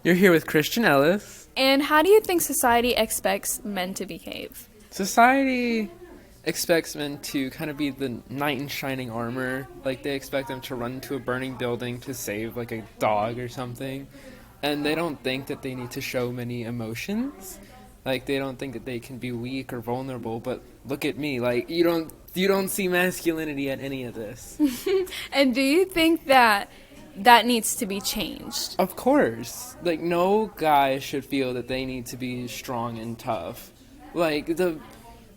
You're here with Christian Ellis. And how do you think society expects men to behave? Society expects men to kind of be the knight in shining armor. Like, they expect them to run into a burning building to save, like, a dog or something. And they don't think that they need to show many emotions. Like, they don't think that they can be weak or vulnerable. But look at me. Like, you don't see masculinity at any of this. And do you think that needs to be changed? Of course. Like, no guy should feel that they need to be strong and tough. Like,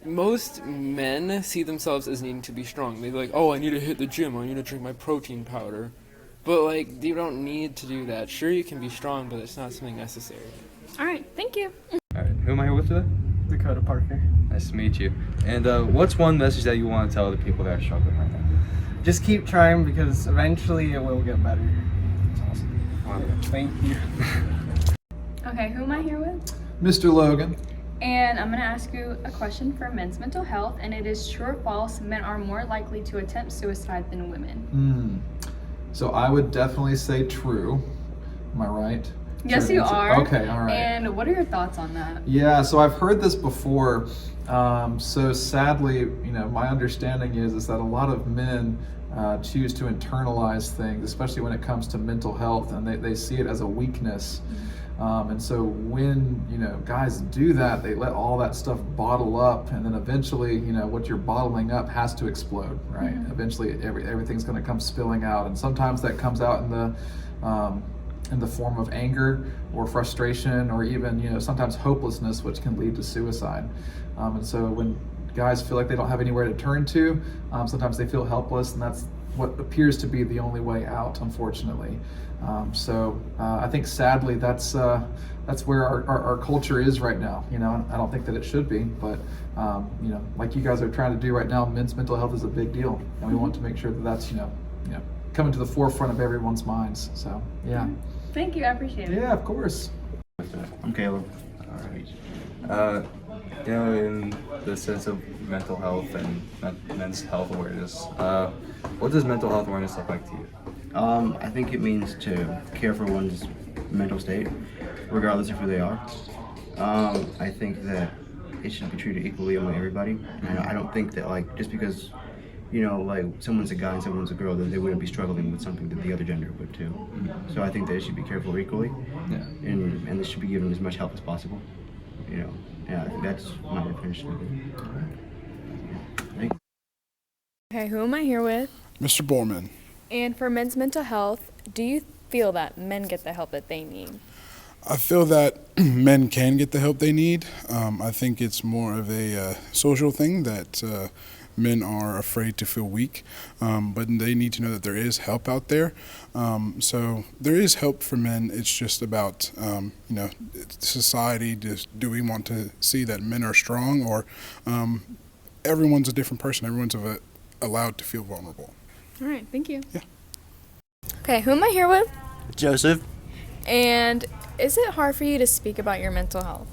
most men see themselves as needing to be strong. They're like, oh, I need to hit the gym, I need to drink my protein powder. But, like, you don't need to do that. Sure, you can be strong, but it's not something necessary. All right, thank you. All right, who am I here with today? Dakota Parker. Nice to meet you. And what's one message that you want to tell the people that are struggling right now? Just keep trying because eventually it will get better. That's awesome. Wow. Thank you. Okay, who am I here with? Mr. Logan. And I'm going to ask you a question for men's mental health, and it is true or false, men are more likely to attempt suicide than women? So I would definitely say true. Am I right? Yes, Sure, you are. Okay, all right. And what are your thoughts on that? Yeah, so I've heard this before. So sadly, my understanding is that a lot of men choose to internalize things, especially when it comes to mental health, and they see it as a weakness. And so when, guys do that, they let all that stuff bottle up, and then eventually, what you're bottling up has to explode, right? Eventually everything's going to come spilling out, and sometimes that comes out in the form of anger or frustration, or even, sometimes hopelessness, which can lead to suicide. And so when guys feel like they don't have anywhere to turn to, sometimes they feel helpless, and that's what appears to be the only way out, unfortunately. So I think sadly that's where our culture is right now. I don't think that it should be, but like you guys are trying to do right now, men's mental health is a big deal, and we want to make sure that that's coming to the forefront of everyone's minds. So yeah. Thank you, I appreciate it. Yeah, of course. I'm Caleb. All right. In the sense of mental health and men's health awareness, what does mental health awareness look like to you? I think it means to care for one's mental state, regardless of who they are. I think that it should be treated equally among everybody. And I don't think that just because someone's a guy and someone's a girl, that they wouldn't be struggling with something that the other gender would too. So I think that it should be cared for equally, and this should be given as much help as possible. Yeah, I think that's my definition of it. Thank you. Okay, who am I here with? Mr. Borman. And for men's mental health, do you feel that men get the help that they need? I feel that men can get the help they need. I think it's more of a social thing that men are afraid to feel weak, but they need to know that there is help out there. So there is help for men. It's just about, society. Do we want to see that men are strong, or everyone's a different person. Everyone's allowed to feel vulnerable. All right, thank you. Yeah. Okay, who am I here with? Joseph. And is it hard for you to speak about your mental health?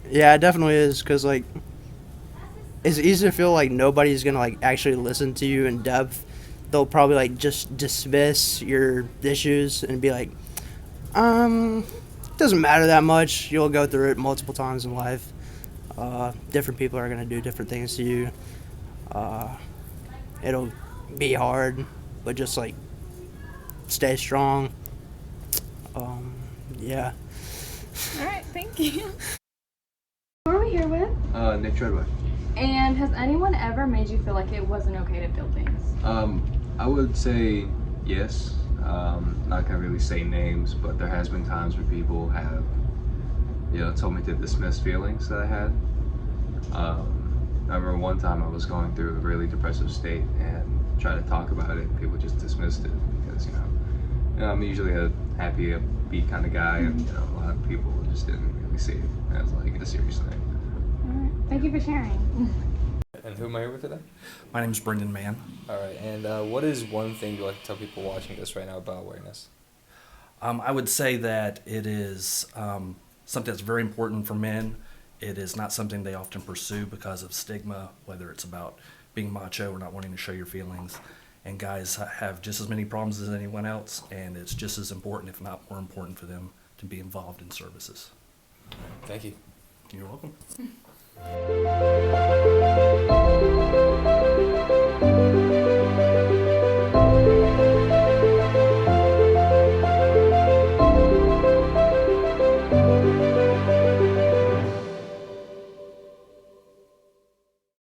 Yeah, it definitely is, because it's easy to feel like nobody's gonna actually listen to you in depth. They'll probably just dismiss your issues and be like, doesn't matter that much. You'll go through it multiple times in life. Different people are gonna do different things to you. It'll be hard, but just stay strong. Yeah. All right, thank you. Who are we here with? Nick Treadway. And has anyone ever made you feel like it wasn't okay to feel things? I would say yes. Not gonna really say names, but there has been times where people have, told me to dismiss feelings that I had. I remember one time I was going through a really depressive state and tried to talk about it. People just dismissed it because, I'm usually a happy, upbeat kind of guy, and a lot of people just didn't really see it as a serious thing. All right, thank you for sharing. And who am I here with today? My name's Brendan Mann. All right, and what is one thing you'd like to tell people watching this right now about awareness? I would say that it is something that's very important for men. It is not something they often pursue because of stigma, whether it's about being macho or not wanting to show your feelings. And guys have just as many problems as anyone else, and it's just as important, if not more important, for them to be involved in services. Thank you. You're welcome.